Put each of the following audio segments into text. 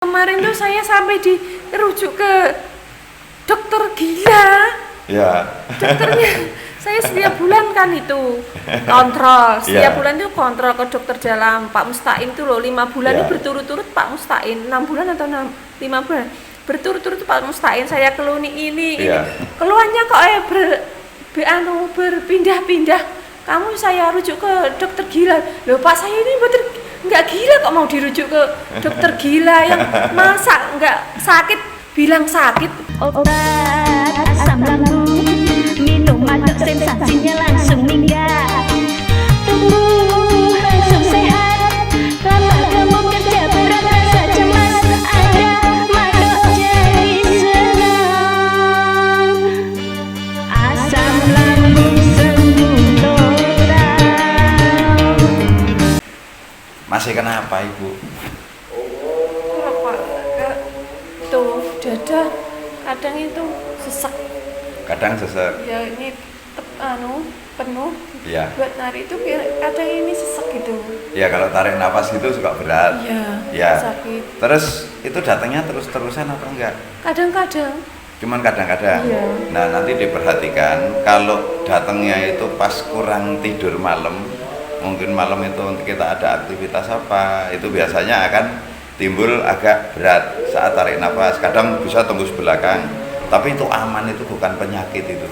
Kemarin tuh saya sampai dirujuk ke dokter gila. Ya. Dokternya saya setiap bulan kan itu kontrol. Setiap Ya. bulan itu kontrol ke dokter dalam. Pak Mustain tuh loh 5 bulan Ya. ini berturut-turut Pak Mustain. 6 bulan atau 5 bulan berturut-turut Pak Mustain. Saya keluni ini. Ya. Keluhannya kok berpindah-pindah. Kamu saya rujuk ke dokter gila. Loh Pak, saya ini betul nggak gila kok mau dirujuk ke dokter gila yang masa nggak sakit bilang sakit. Obat asam lambung, minum aduk sensasinya langsung minggat. Tubuh langsung sehat, lama kamu kerja berat rasa cemas. Ada madok jadi senang. Asam lambung sembuh total. Masih kenapa Ibu? Apa tuh dada kadang itu sesak Kadang sesek. ya, ini penuh Ya. buat nari itu kadang ini sesak gitu Ya kalau tarik napas itu suka berat. Ya. sakit Terus itu datangnya terus-terusan apa enggak? kadang-kadang. Cuman kadang-kadang. Iya. Nah, nanti diperhatikan kalau datangnya itu pas kurang tidur malam, mungkin malam itu untuk kita ada aktivitas apa, itu biasanya akan timbul agak berat saat tarik nafas. Kadang bisa tembus belakang, tapi itu aman, itu bukan penyakit itu.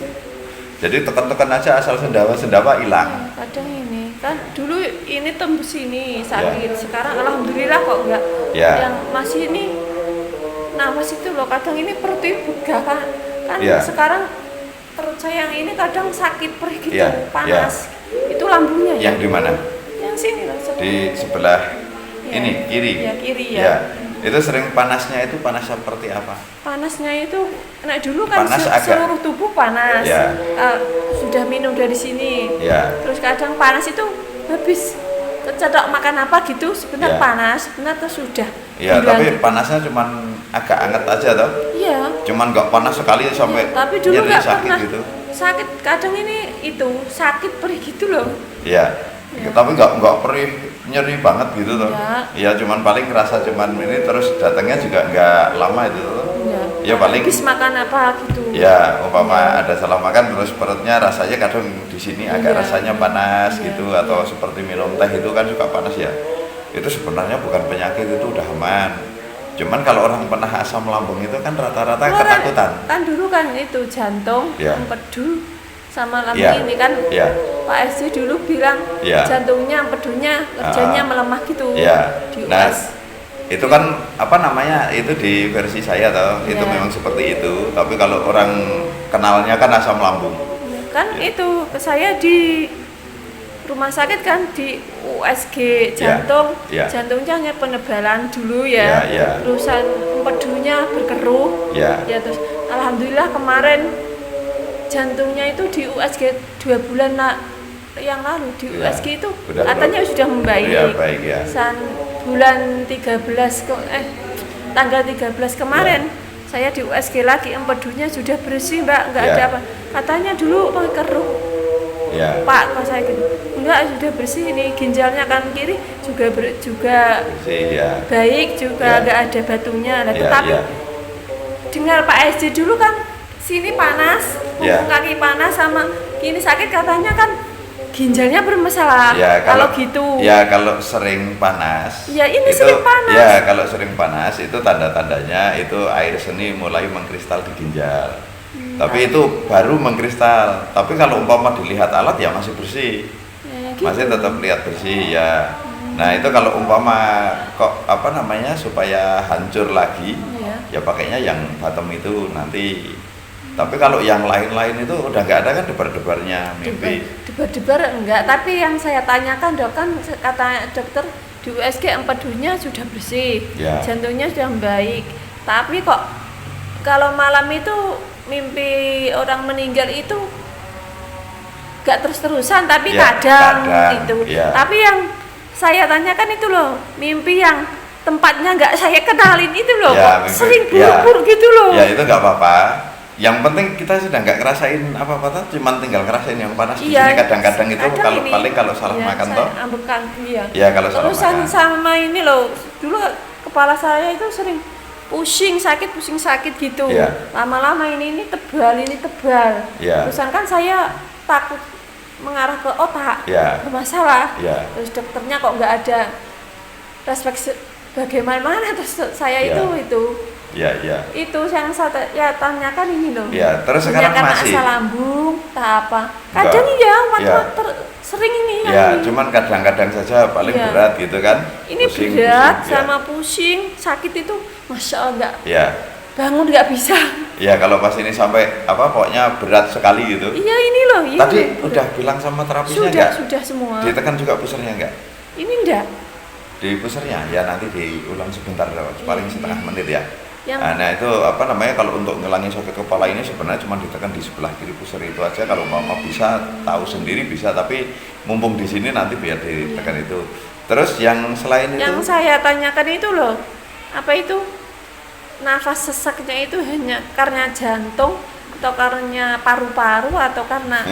Jadi tekan-tekan aja asal sendawa hilang. Kadang ini kan dulu ini tembus ini sakit, sekarang alhamdulillah kok enggak. Ya. Yang masih ini nafas itu loh, kadang ini perut ibu kan Ya. sekarang perut saya yang ini kadang sakit perih gitu, Ya. panas. Itu lambungnya ya. Yang di mana? Yang sini loh. Di sebelah Ya. ini kiri. Ya, kiri ya. Ya. Itu sering panasnya itu panas seperti apa? Panasnya itu, nah dulu kan Panas agak- seluruh tubuh panas. Ya. Sudah minum dari sini. Ya. Terus kadang panas itu habis kecedok makan apa gitu, sebentar Ya. panas, sebentar terus sudah. Ya, hilang. tapi panasnya cuman agak anget aja toh. Iya. Cuman nggak panas sekali sampai Tapi dulu nyeri nggak sakit pernah gitu. sakit. Kadang ini itu sakit perih gitu loh. Ya. Ya. Tapi nggak perih nyeri banget gitu toh. Ya. Ya cuman paling ngerasa cuman ini terus datangnya juga nggak lama itu toh. Ya. Ya paling Habis makan apa gitu. ya umpama ada salah makan terus perutnya rasanya kadang di sini agak Iya. rasanya panas Iya. gitu, atau seperti minum teh itu kan juga panas ya. Itu sebenarnya bukan penyakit, itu udah aman. Cuman kalau orang pernah asam lambung itu kan rata-rata Dulu ketakutan. kan dulu kan itu jantung, Ya. empedu sama lambung Ya. ini kan. Ya. Pak SD dulu bilang Ya. jantungnya, empedunya kerjanya melemah gitu. Ya. Di Nah, US. itu kan apa namanya, itu di versi saya toh, itu Ya. memang seperti itu. Tapi kalau orang kenalnya kan asam lambung. Kan Ya. itu saya di rumah sakit kan di USG Ya. jantung, Ya. jantungnya hanya penebalan dulu Ya, ya, ya. terusan empedunya berkeruh, Ya. ya terus alhamdulillah kemarin jantungnya itu di USG 2 bulan yang lalu di Ya. USG itu Udah katanya sudah membaik. Ya, baik ya. Bulan 13 tanggal 13 kemarin saya di USG lagi, empedunya sudah bersih Mbak, nggak Ya. ada apa. Katanya dulu keruh. Ya. Pak, kok saya gitu, enggak sudah bersih ini, ginjalnya kan kiri juga juga Sih ya. baik, juga Ya. enggak ada batunya. Nah, Ya, tetapi ya. dengar Pak SD dulu kan sini panas, Ya. kaki panas sama kini sakit, katanya kan ginjalnya bermasalah. Ya, kalau gitu. Ya, kalau sering panas. Ya, ini sering panas. Ya, kalau sering panas itu tanda-tandanya itu air seni mulai mengkristal di ginjal. Tapi itu baru mengkristal. Tapi kalau umpama dilihat alat ya masih bersih. Ya, gitu. Masih tetap lihat bersih ya. Nah, itu kalau umpama kok apa namanya supaya hancur lagi, Ya. ya pakainya yang bottom itu nanti. Tapi kalau yang lain-lain itu udah nggak ada kan debar-debarnya mimpi. Debar-debar enggak, tapi yang saya tanyakan dok, kan kata dokter di USG empedunya sudah bersih, Ya. jantungnya sudah baik. Tapi kok kalau malam itu mimpi orang meninggal itu enggak terus-terusan, tapi Ya, kadang kadang, gitu. ya. Tapi yang saya tanyakan itu loh, mimpi yang tempatnya enggak saya kenalin itu loh, Ya, kok mimpi- sering ya. buru-buru gitu loh. Ya itu nggak apa-apa. Yang penting kita sudah nggak ngerasain apa-apa tuh, cuman tinggal ngerasain yang panas di Iya, sini. Kadang-kadang itu kadang kalau ini, kalau salah iya, makan saya toh. ambekan, iya. Ya kalau salah Terusan makan. sama ini loh, dulu kepala saya itu sering pusing sakit gitu. Iya. Lama-lama ini tebal. Iya. Terusan kan saya takut mengarah ke otak, Iya. bermasalah. Iya. Terus dokternya kok nggak ada respek bagaimana, terus saya Iya. itu Iya. itu yang saya tanyakan ini loh. Ya, terus sekarang karena masih. asam lambung, tak apa. Enggak. Kadang ya, Ya. sering ini. Ya, cuman kadang-kadang saja paling Iya. berat gitu kan. Ini Pusing, berat pusing, sama pusing, sakit itu, masya Allah nggak Ya. bangun nggak bisa. Ya, kalau pas ini sampai pokoknya berat sekali gitu. Iya ini loh. Ini Tadi loh, udah bilang sama terapisnya enggak? sudah semua. Ditekan juga pusernya enggak? Ini enggak. Di pusernya ya nanti diulang sebentar paling setengah menit ya. Yang Nah itu kalau untuk ngilangin sakit kepala ini sebenarnya cuma ditekan di sebelah kiri pusar itu aja. Kalau mama bisa tahu sendiri bisa, tapi mumpung di sini nanti biar ditekan itu. Terus yang selain yang itu saya tanyakan itu loh, apa itu nafas sesaknya itu hanya karena jantung atau karena paru-paru atau karena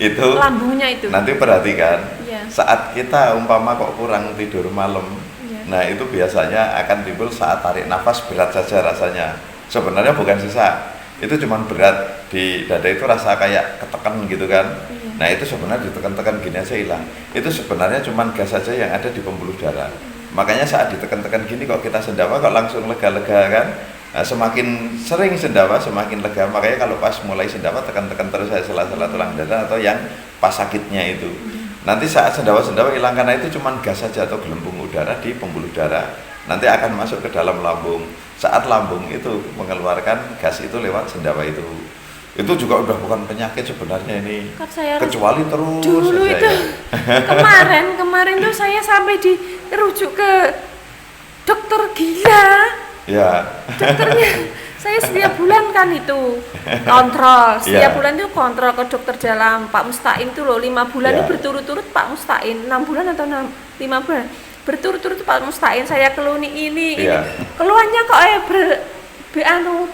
itu lambungnya itu? nanti perhatikan Iya. saat kita umpama kok kurang tidur malam. Iya. Nah itu biasanya akan timbul saat tarik nafas berat saja rasanya. Sebenarnya bukan sesak, itu cuman berat di dada itu rasa kayak ketekan gitu kan. Iya. Nah itu sebenarnya ditekan-tekan gini aja hilang. Itu sebenarnya cuman gas saja yang ada di pembuluh darah. Makanya saat ditekan-tekan gini kok kita sendawa kok langsung lega-lega kan. Nah, semakin sering sendawa semakin lega. Makanya kalau pas mulai sendawa tekan-tekan terus saya sela-sela tulang dada atau yang pas sakitnya itu. Nanti saat sendawa-sendawa hilang karena itu cuman gas saja atau gelembung udara di pembuluh darah. Nanti akan masuk ke dalam lambung. Saat lambung itu mengeluarkan gas itu lewat sendawa itu. Itu juga udah bukan penyakit sebenarnya ini. Kan saya Kecuali terus dulu saja itu ya. kemarin tuh saya sampai dirujuk ke dokter gila. Ya. Dokternya saya setiap bulan kan itu kontrol, setiap Iya. bulan itu kontrol ke dokter dalam Pak Mustain itu loh, 5 bulan Iya. itu berturut-turut Pak Mustain, 6 bulan atau 5 bulan berturut-turut Pak Mustain, saya keluni ini Iya. keluarnya kok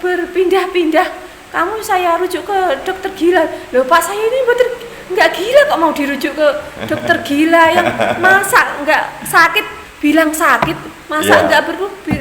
berpindah-pindah. Kamu saya rujuk ke dokter gila. Loh Pak, saya ini betul nggak gila kok mau dirujuk ke dokter gila yang masa nggak sakit bilang sakit, masa Iya. nggak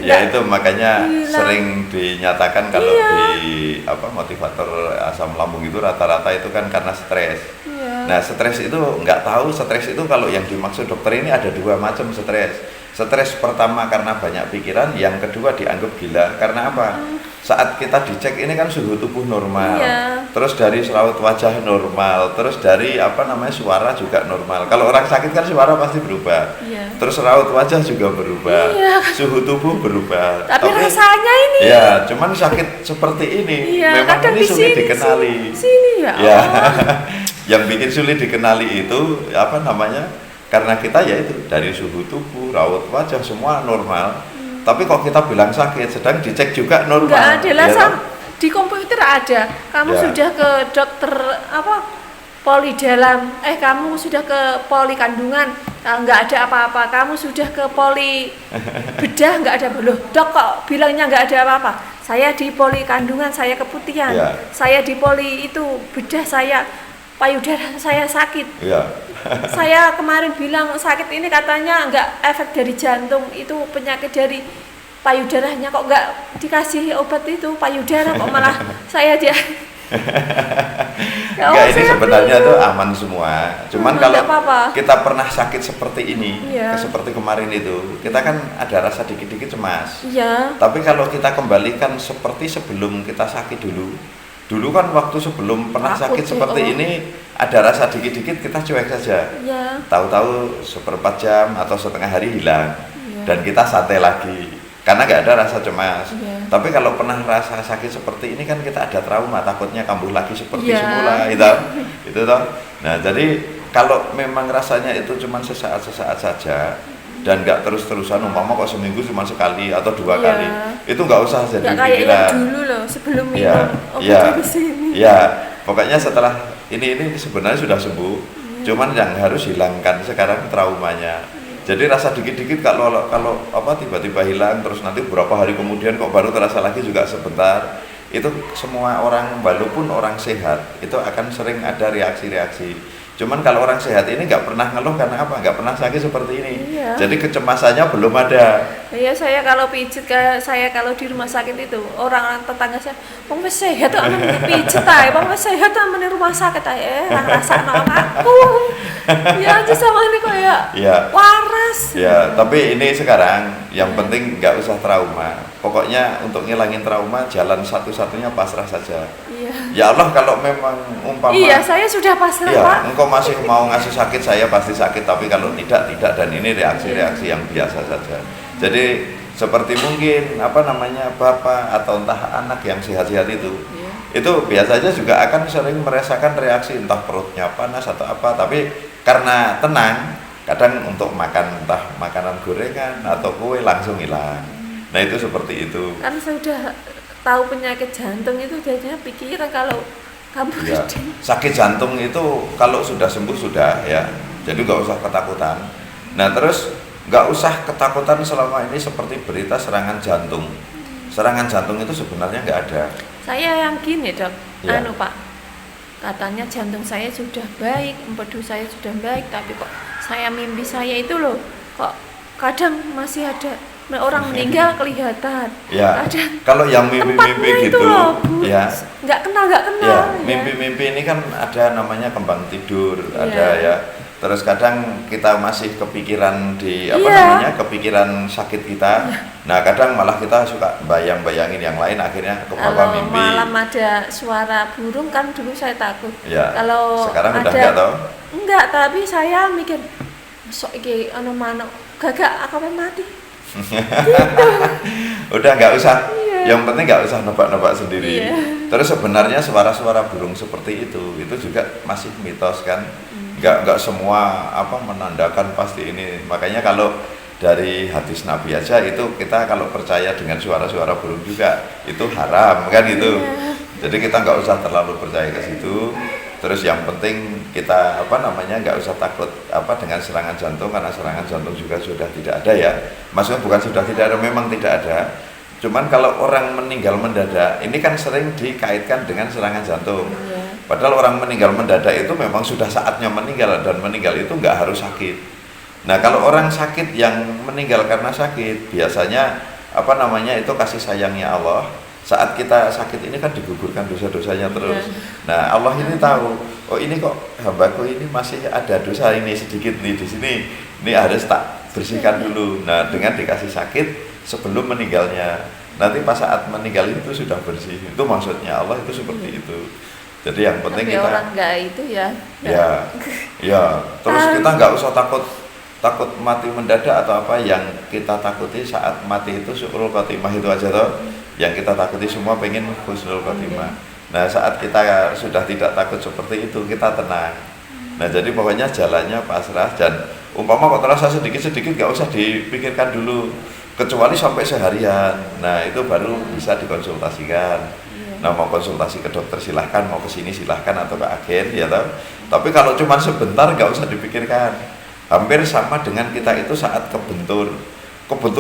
Ya itu makanya Gila. sering dinyatakan kalau Iya. di motivator asam lambung itu rata-rata itu kan karena stres. Iya. Nah stres itu nggak tahu stres itu kalau yang dimaksud dokter ini ada 2 macam stres. Stres pertama karena banyak pikiran, yang kedua dianggap gila karena apa? Saat kita dicek ini kan suhu tubuh normal, Iya. terus dari raut wajah normal, terus dari suara juga normal. Kalau orang sakit kan suara pasti berubah, Iya. terus raut wajah juga berubah, Iya. suhu tubuh berubah. Tapi rasanya ini ya, cuman sakit seperti ini iya, memang kadang ini di sulit sini, dikenali. sini ya. Ya, Allah. yang bikin sulit dikenali itu karena kita yaitu dari suhu tubuh, raut wajah semua normal. Tapi kok kita bilang sakit, sedang dicek juga normal. Nggak ada lah, ya kan? di komputer ada. Kamu Ya. sudah ke dokter poli dalam, kamu sudah ke poli kandungan, nggak ada apa-apa. Kamu sudah ke poli bedah, nggak ada. Loh, dok kok bilangnya nggak ada apa-apa. Saya di poli kandungan, saya keputihan. Ya. Saya di poli itu bedah, saya payudara saya sakit. Ya. Saya kemarin bilang sakit ini katanya nggak efek dari jantung, itu penyakit dari payudaranya, kok nggak dikasih obat itu payudara, kok malah saya dia Ya Enggak, Allah, ini saya sebenarnya bingung. tuh aman semua. Cuman Aman, kalau nggak apa-apa. kita pernah sakit seperti ini, Iya. seperti kemarin itu, kita kan ada rasa dikit-dikit cemas. Iya, Tapi kalau kita kembalikan seperti sebelum kita sakit dulu kan waktu sebelum pernah Takut sakit sih, seperti oh. ini, ada rasa dikit-dikit kita cuek saja. iya, Tahu-tahu 1/4 jam atau setengah hari hilang, Iya. dan kita santai lagi karena nggak ada rasa cemas. Iya. Tapi kalau pernah rasa sakit seperti ini kan kita ada trauma, takutnya kambuh lagi seperti Iya. semula, itu toh. Nah jadi kalau memang rasanya itu cuma sesaat-sesaat saja dan nggak terus-terusan, umpama kok seminggu cuma sekali atau 2 Iya. kali, itu nggak usah jadi nggak kayak yang pikiran. dulu loh sebelum minum Ya, obat ya, dari sini. ya. Pokoknya setelah ini sebenarnya sudah sembuh, cuman yang harus hilangkan sekarang traumanya. Jadi rasa dikit-dikit kalau tiba-tiba hilang, terus nanti beberapa hari kemudian kok baru terasa lagi juga sebentar. Itu semua orang, walaupun orang sehat, itu akan sering ada reaksi-reaksi. Cuman kalau orang sehat ini nggak pernah ngeluh karena apa? Nggak pernah sakit seperti ini. Iya. Jadi kecemasannya belum ada. Iya, saya kalau pijit kayak saya kalau di rumah sakit itu orang tetangga saya, "Wong wis sehat kok amen pijit ae, wong wis sehat kok amen rumah sakit ae, ora rasakno aku." Ya aja sama ini kayak Iya. waras. Ya, tapi ini sekarang yang penting nggak usah trauma. Pokoknya untuk ngilangin trauma jalan satu-satunya pasrah saja. Iya. Ya Allah, kalau memang umpama Iya, saya sudah pasrah, ya, Pak. engkau masih mau ngasih sakit, saya pasti sakit, tapi kalau tidak, dan ini reaksi-reaksi yang biasa saja. Jadi seperti mungkin bapak atau entah anak yang sehat-sehat itu biasanya juga akan sering merasakan reaksi entah perutnya panas atau apa, tapi karena tenang, kadang untuk makan entah makanan gorengan atau kue langsung hilang. Nah itu seperti itu. Kan sudah tahu penyakit jantung itu jadinya pikiran kalau kamu Ya, sakit jantung itu kalau sudah sembuh sudah ya, jadi nggak usah ketakutan. Nah terus nggak usah ketakutan selama ini seperti berita serangan jantung. Serangan jantung itu sebenarnya nggak ada. Saya yang gini, Dok. Ya. Pak, katanya jantung saya sudah baik, empedu saya sudah baik, tapi kok saya mimpi saya itu loh, kok kadang masih ada orang meninggal kelihatan. Ya, Kadang kalau yang mimpi-mimpi tempatnya itu gitu, loh, Bu. ya, nggak kenal. ya, mimpi-mimpi ini kan ada namanya kembang tidur, ada ya. Terus kadang kita masih kepikiran kepikiran sakit kita. Nah, kadang malah kita suka bayangin yang lain, akhirnya kebawa Kalau mimpi. malam ada suara burung kan dulu saya takut. Ya, Kalau sekarang udah ada, enggak toh? Enggak, tapi saya mikir sok iki ana manuk gagak aku mati. Udah nggak usah. Iya. Yang penting nggak usah nebak-nebak sendiri. Iya. Terus sebenarnya suara-suara burung seperti itu juga masih mitos kan. Nggak semua menandakan pasti ini. Makanya kalau dari hadis Nabi aja itu kita kalau percaya dengan suara-suara burung juga itu haram kan gitu. Iya. Jadi kita nggak usah terlalu percaya ke situ. Terus yang penting kita nggak usah takut dengan serangan jantung, karena serangan jantung juga sudah tidak ada ya. Maksudnya bukan sudah tidak ada, memang tidak ada. Cuman kalau orang meninggal mendadak ini kan sering dikaitkan dengan serangan jantung. Padahal orang meninggal mendadak itu memang sudah saatnya meninggal, dan meninggal itu nggak harus sakit. Nah kalau orang sakit yang meninggal karena sakit biasanya itu kasih sayangnya Allah. Saat kita sakit ini kan digugurkan dosa-dosanya terus. Nah Allah ini tahu, oh ini kok hambaku ini masih ada dosa ini sedikit nih di sini, ini harus tak bersihkan dulu. Nah dengan dikasih sakit sebelum meninggalnya, nanti pas saat meninggal itu sudah bersih. Itu maksudnya Allah itu seperti itu. Jadi yang penting tapi kita orang nggak itu ya. Ya. Terus kita nggak usah takut mati mendadak atau apa. Yang kita takuti saat mati itu syukrul khotimah itu aja toh. Yang kita takuti semua pengen husnul khotimah. Nah saat kita sudah tidak takut seperti itu, kita tenang. Nah jadi pokoknya jalannya pasrah, dan umpama kok terasa sedikit-sedikit gak usah dipikirkan dulu, kecuali sampai seharian. Nah itu baru bisa dikonsultasikan. Nah mau konsultasi ke dokter silahkan, mau ke sini silahkan, atau ke agen ya toh. Tapi kalau cuma sebentar gak usah dipikirkan. Hampir sama dengan kita itu saat kebentur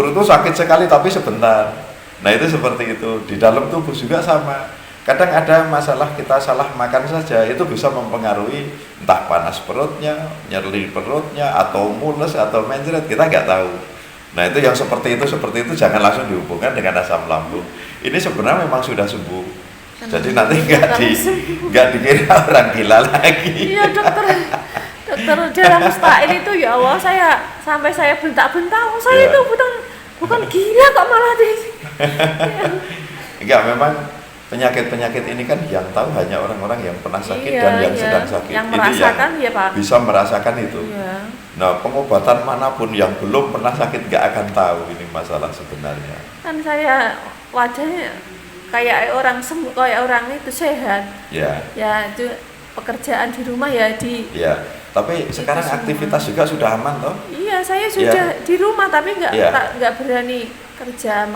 itu sakit sekali tapi sebentar. Nah itu seperti itu, di dalam tubuh juga sama. Kadang ada masalah kita salah makan saja, itu bisa mempengaruhi entah panas perutnya, nyeri perutnya, atau mules, atau mencret, kita nggak tahu. Nah itu yang seperti itu jangan langsung dihubungkan dengan asam lambung. Ini sebenarnya memang sudah sembuh. Jadi nanti nggak dikira orang gila lagi. Iya dokter Dara Musta'in itu ya Allah, sampai saya bentak-bentak, saya itu bukan gila kok malah Enggak, memang penyakit-penyakit ini kan yang tahu hanya orang-orang yang pernah sakit dan yang sedang sakit. Yang ini merasakan yang ya Pak. bisa merasakan itu. Iya. Nah pengobatan manapun yang belum pernah sakit nggak akan tahu ini masalah sebenarnya. Kan saya wajahnya kayak orang sembuh, kayak orang itu sehat. Ya. Ya itu pekerjaan di rumah ya Ya. Tapi sekarang aktivitas juga sudah aman toh? Iya, saya sudah di rumah tapi nggak berani kerja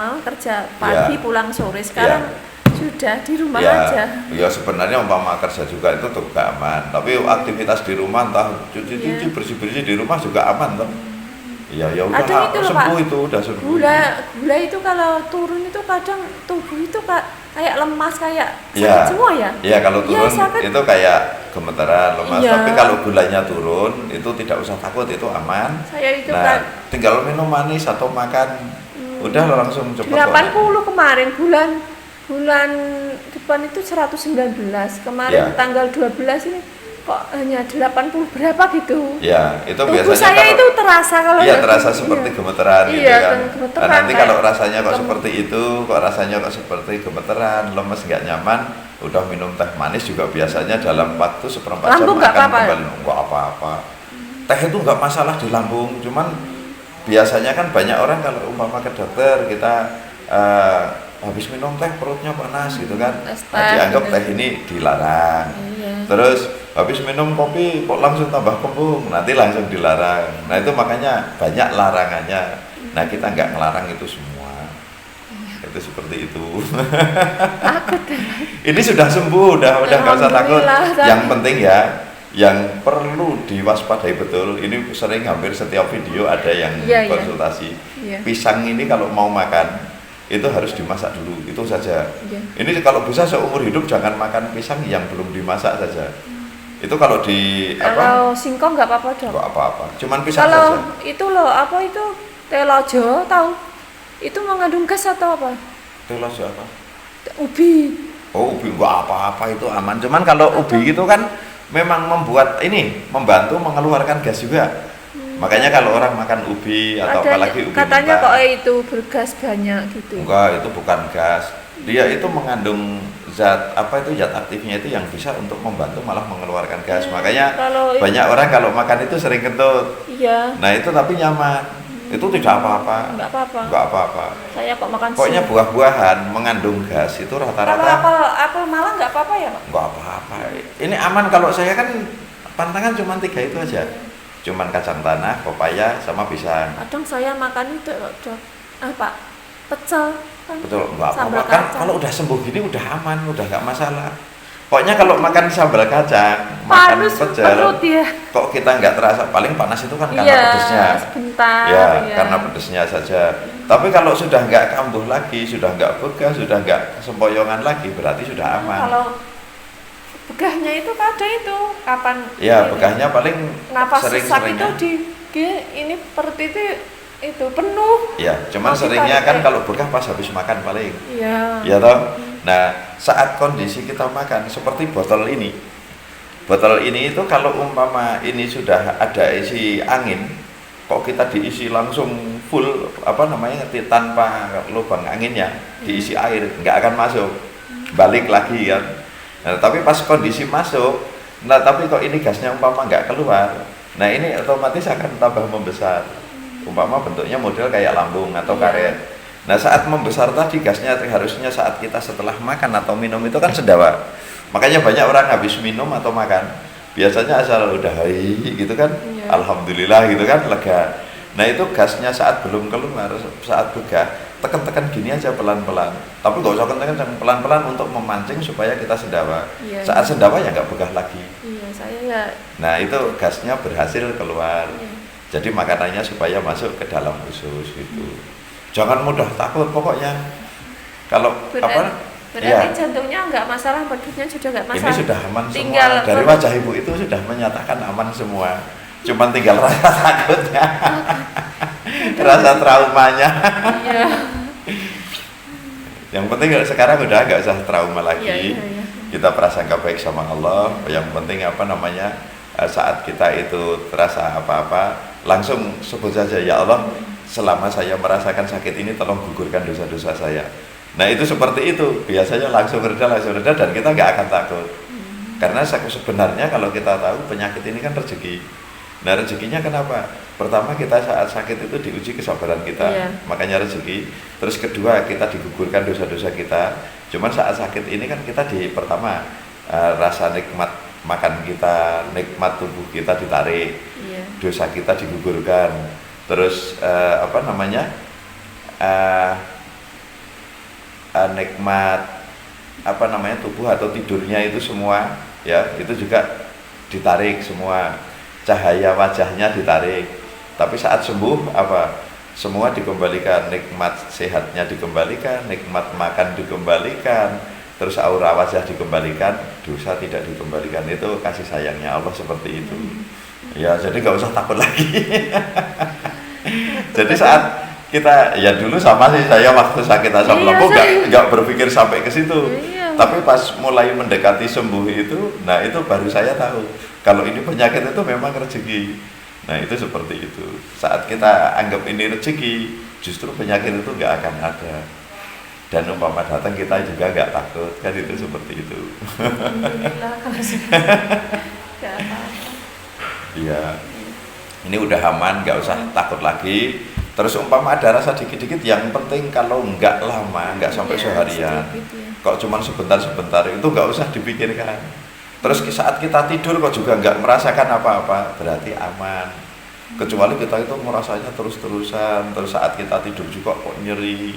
pagi pulang sore. Sekarang sudah di rumah aja. Ya sebenarnya umpama kerja juga itu tuh gak aman. Tapi aktivitas di rumah entah cuci-cuci, bersih-bersih di rumah juga aman toh. Ya udah sembuh itu udah sembuh. Gula itu kalau turun itu kadang tubuh itu kayak lemas, kayak Iya. sakit semua ya? Iya, kalau Iya, turun sakit. itu kayak gemeteran, lemas. Iya. Tapi kalau gulanya turun itu tidak usah takut, itu aman. Saya itu Nah, kan tinggal minum manis atau makan. Udah langsung cepat. 80 kemarin bulan depan itu 119. Kemarin Ya. tanggal 12 ini kok hanya 80 berapa gitu. Ya, itu Tubuh biasanya saya kalau itu terasa kalau iya nggak terasa gitu. seperti Iya. gemeteran gitu Iya, kan. gemeteran Nah, nanti kayak kalau rasanya kok lem- seperti itu, kok rasanya kok seperti gemeteran, lemes, nggak nyaman, udah minum teh manis juga biasanya dalam waktu seperempat jam Lambung nggak akan apa-apa? kembali. Nggak apa-apa. Teh itu nggak masalah di lambung, cuman biasanya kan banyak orang kalau umpama ke dokter kita habis minum teh perutnya panas gitu kan. Es Nah, teh dianggap gitu. teh ini dilarang. Iya. Terus habis minum kopi kok langsung tambah kembung, nanti langsung dilarang. Nah itu makanya banyak larangannya. Nah kita nggak ngelarang itu semua. Itu seperti itu. Takut. Ini sudah sembuh, udah nggak usah takut. Alhamdulillah, Yang penting ya, yang perlu diwaspadai betul. Ini sering hampir setiap video ada yang Iya, iya. konsultasi. Iya. Pisang ini kalau mau makan itu harus dimasak dulu, itu saja. Iya. Ini kalau bisa seumur hidup jangan makan pisang yang belum dimasak saja. Itu kalau di Kalau singkong nggak apa-apa dong. nggak apa-apa, cuman pisang Kalau saja. itu loh apa itu telojo tahu? Itu mengandung gas atau apa? Telos apa? Ubi. Oh ubi nggak apa-apa, itu aman. Cuman kalau ubi itu kan memang membantu mengeluarkan gas juga. Makanya kalau orang makan ubi atau apalagi ubi katanya mentah, kok itu bergas banyak gitu. enggak, itu bukan gas. Dia itu mengandung zat aktifnya itu yang bisa untuk membantu malah mengeluarkan gas. Makanya Kalau banyak orang kalau makan itu sering kentut. iya, Nah itu tapi nyaman. Itu tidak apa-apa. nggak apa-apa. Enggak apa-apa. Saya kok makan Pokoknya sih. buah-buahan mengandung gas itu Kalau rata-rata apel malah nggak apa-apa ya, Pak? enggak apa-apa. Ini aman, kalau saya kan pantangan cuma 3 itu aja. Cuman kacang tanah, pepaya, sama pisang. Kadang saya makan itu dok, apa? Pecel. Kan? Betul, enggak Sambal apa-apa. Kan kacang. kalau udah sembuh gini udah aman, udah enggak masalah. Pokoknya kalau makan sambal kacang, makan Panas pecel, perut ya. kok kita nggak terasa, paling panas itu kan karena Iya, pedesnya. sebentar. Ya, iya. karena pedesnya saja. Tapi kalau sudah nggak kambuh lagi, sudah nggak bekas, sudah nggak sempoyongan lagi, berarti sudah aman. Kalau begahnya itu ada itu kapan? Ya, ini, bekahnya paling Napas sesak itu sering-seringnya. ini perut itu penuh. Ya, cuman Mau seringnya kan ditarik. kalau bekah pas habis makan paling. Iya. Ya toh. Nah, saat kondisi kita makan seperti botol ini. Botol ini itu kalau umpama ini sudah ada isi angin, kok kita diisi langsung full tanpa lubang anginnya, diisi air, nggak akan masuk. Balik lagi kan. Nah, tapi pas kondisi masuk, nah tapi kok ini gasnya umpama nggak keluar. Nah, ini otomatis akan tambah membesar. Umpama bentuknya model kayak lambung atau Iya. karet. Nah saat membesar tadi gasnya harusnya saat kita setelah makan atau minum itu kan sendawa. Makanya banyak orang habis minum atau makan biasanya asal udah hai gitu kan, Iya. alhamdulillah gitu kan, lega. Nah itu gasnya saat belum keluar, saat begah, tekan-tekan gini aja pelan-pelan. Tapi nggak usah kencang-kencang, pelan-pelan untuk memancing supaya kita sendawa. Iya. Saat sendawa ya nggak begah lagi. Iya, saya ya. Nah itu gasnya berhasil keluar. Iya. Jadi makanannya supaya masuk ke dalam usus gitu. Jangan mudah takut pokoknya. Kalau Berarti ya, jantungnya nggak masalah, perutnya sudah nggak masalah. ini sudah aman Tinggal semua. Dari wajah ibu itu sudah menyatakan aman semua. Cuman tinggal rasa takutnya, rasa traumanya. Iya. Yang penting sekarang udah nggak usah trauma lagi. Iya, iya, iya. Kita prasangka baik sama Allah. Yang penting saat kita itu terasa apa-apa, langsung sebut saja, ya Allah, selama saya merasakan sakit ini tolong gugurkan dosa-dosa saya. Nah itu seperti itu, biasanya langsung reda dan kita nggak akan takut. Karena sebenarnya kalau kita tahu penyakit ini kan rezeki. Nah rezekinya kenapa? Pertama kita saat sakit itu diuji kesabaran kita, Iya. makanya rezeki. Terus kedua kita digugurkan dosa-dosa kita. Cuman saat sakit ini kan kita pertama rasa nikmat makan kita, nikmat tubuh kita ditarik, Iya. dosa kita digugurkan. Terus nikmat tubuh atau tidurnya itu semua ya itu juga ditarik semua, cahaya wajahnya ditarik. Tapi saat sembuh semua dikembalikan, nikmat sehatnya dikembalikan, nikmat makan dikembalikan, terus aura wajah dikembalikan, dosa tidak dikembalikan. Itu kasih sayangnya Allah seperti itu. Ya, jadi nggak usah takut lagi. Jadi saat kita, ya dulu sama sih, saya waktu sakit asam lambung nggak berpikir sampai ke situ. Tapi pas mulai mendekati sembuh itu, nah itu baru saya tahu kalau ini penyakit itu memang rezeki. Nah itu seperti itu. Saat kita anggap ini rezeki, justru penyakit itu nggak akan ada. Dan umpama datang kita juga nggak takut, kan itu seperti itu. Alhamdulillah kalau nggak apa-apa. Iya, ini udah aman, nggak usah takut lagi. Terus umpama ada rasa dikit-dikit, yang penting kalau nggak lama, nggak sampai seharian. Kok cuman sebentar-sebentar itu nggak usah dipikirkan. Terus saat kita tidur kok juga nggak merasakan apa-apa, berarti aman. Kecuali kita itu merasanya terus-terusan, terus saat kita tidur juga kok nyeri.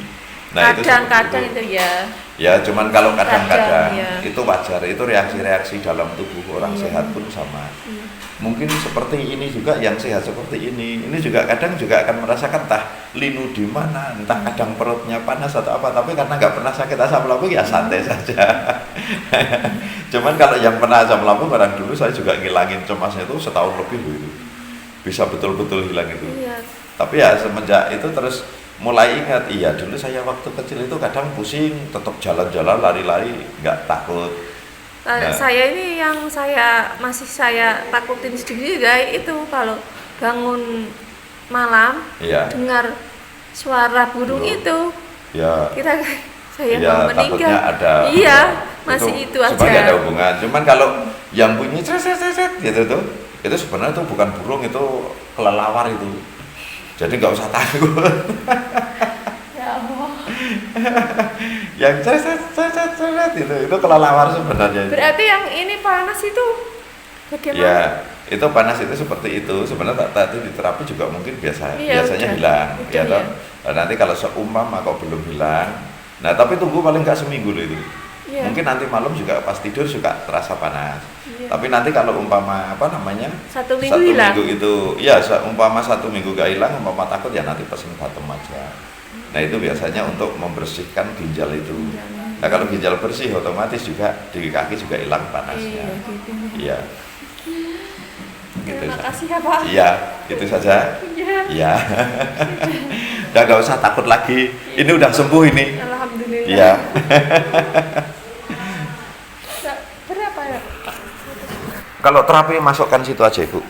Nah, Kadang-kadang itu ya. Ya, cuman kalau kadang-kadang ya. itu wajar, itu reaksi-reaksi dalam tubuh orang sehat pun sama. Mungkin seperti ini juga yang sehat seperti ini juga kadang juga akan merasakan entah linu di mana, entah kadang perutnya panas atau apa, tapi karena nggak pernah sakit asam lambung ya santai saja. Cuman kalau yang pernah asam lambung, orang dulu saya juga ngilangin cemasnya itu setahun lebih loh itu, bisa betul-betul hilang itu. Tapi ya semenjak itu terus mulai ingat, iya dulu saya waktu kecil itu kadang pusing, tetap jalan-jalan lari-lari nggak takut. Nah, saya ini yang masih saya takutin sedikit juga itu kalau bangun malam dengar suara burung itu, saya mau meninggal. Ada, masih itu aja. Sebagai ada hubungan. Cuman kalau yang bunyi cet gitu tuh, itu sebenarnya tuh bukan burung, itu kelelawar itu. Jadi nggak usah takut. Ya Allah. Yang cet itu kelelawar sebenarnya. Berarti yang ini panas itu bagaimana? Ya, itu panas itu seperti itu. Sebenarnya tadi di terapi juga mungkin biasanya udah, hilang. udah, Ya. Nanti kalau seumpama kok belum hilang, nah tapi tunggu paling nggak seminggu loh itu. Ya. Mungkin nanti malam juga pas tidur juga terasa panas. Tapi nanti kalau umpama satu minggu itu, ya umpama 1 minggu gak hilang, umpama takut ya nanti pesen batem aja. Nah itu biasanya untuk membersihkan ginjal itu. Nah kalau ginjal bersih otomatis juga di kaki juga hilang panasnya. Iya. Terima kasih ya Pak. Iya, itu saja. Iya. Udah gak usah takut lagi. Ini udah sembuh ini. Alhamdulillah. Iya. Berapa ya? Kalau terapi masukkan situ aja Ibu.